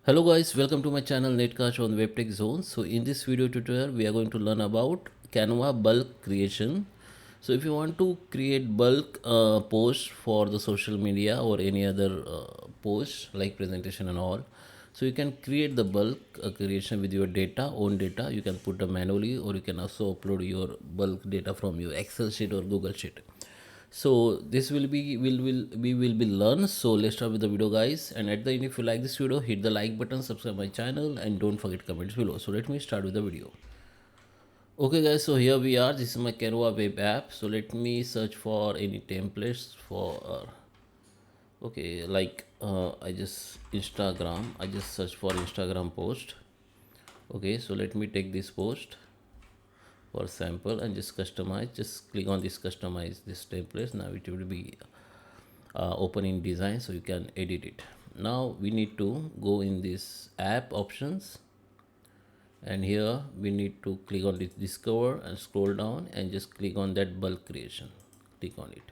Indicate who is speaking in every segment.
Speaker 1: Hello guys, welcome to my channel Netcast on WebTech Zone. So in this video tutorial, we are going to learn about Canva bulk creation. So if you want to create bulk post for the social media or any other post like presentation and all, so you can create the bulk creation with your own data. You can put them manually, or you can also upload your bulk data from your Excel sheet or Google sheet. So this will be learned. So let's start with the video guys, and at the end, if you like this video, hit the like button, subscribe my channel, and don't forget comments below. So let me start with the video. Okay guys, so here we are. This is my Canva web app. So let me search for any templates for okay, like I just search for Instagram post. Okay, so let me take this post for sample and just customize. Just click on this customize this template. Now it will be open in design, so you can edit it. Now we need to go in this app options, and here we need to click on this discover and scroll down and just click on that bulk creation. Click on it.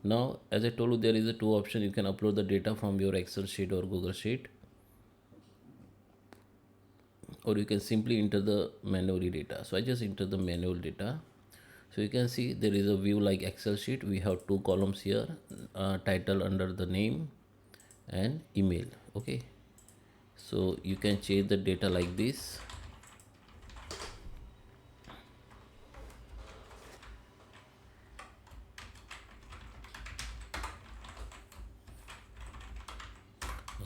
Speaker 1: Now as I told you, there is a two option. You can upload the data from your Excel sheet or Google sheet, or you can simply enter the manually data. So I just enter the manual data. So you can see there is a view like Excel sheet. We have two columns here, title under the name and email. Okay, so you can change the data like this.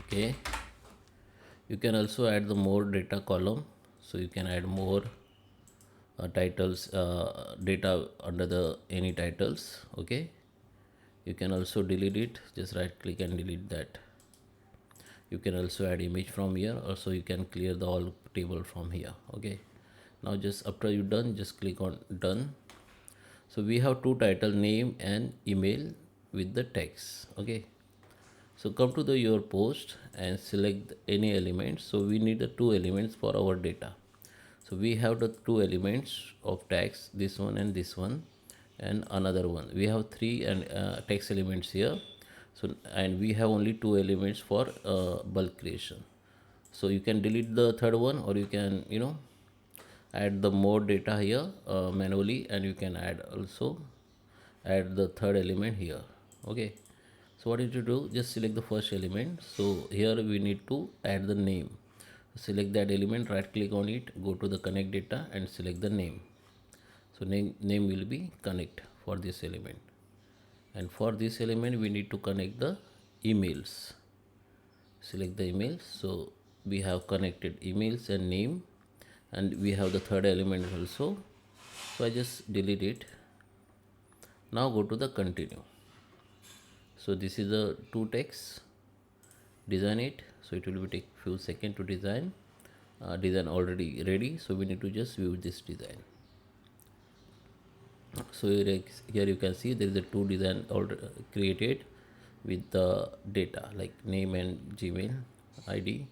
Speaker 1: Okay, you can also add the more data column, so you can add more titles data under the any titles. Okay, you can also delete it. Just right click and delete that. You can also add image from here. Also you can clear the all table from here. Okay, now just after you done, just click on done. So we have two title, name and email with the text. Okay, so come to the your post and select any element. So we need the two elements for our data. So we have the two elements of text, this one and another one. We have three and text elements here. So and we have only two elements for bulk creation. So you can delete the third one, or you can add the more data here manually, and you can add the third element here. Okay, so what you need to do, just select the first element. So here we need to add the name. Select that element, right click on it, go to the connect data and select the name. So name will be connect for this element, and for this element we need to connect the emails. Select the emails. So we have connected emails and name, and we have the third element also. So I just delete it. Now go to the continue. So this is the two text. Design it. So it will take few seconds to design. Design already ready. So we need to just view this design. So here you can see there is a two design already created with the data like name and Gmail ID,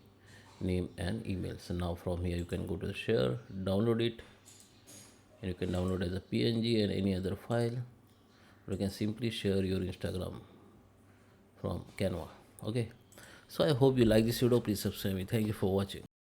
Speaker 1: name and email. So now from here you can go to share, download it, and you can download as a PNG and any other file. Or you can simply share your Instagram from Canva. Okay, so I hope you like this video. Please subscribe me. Thank you for watching.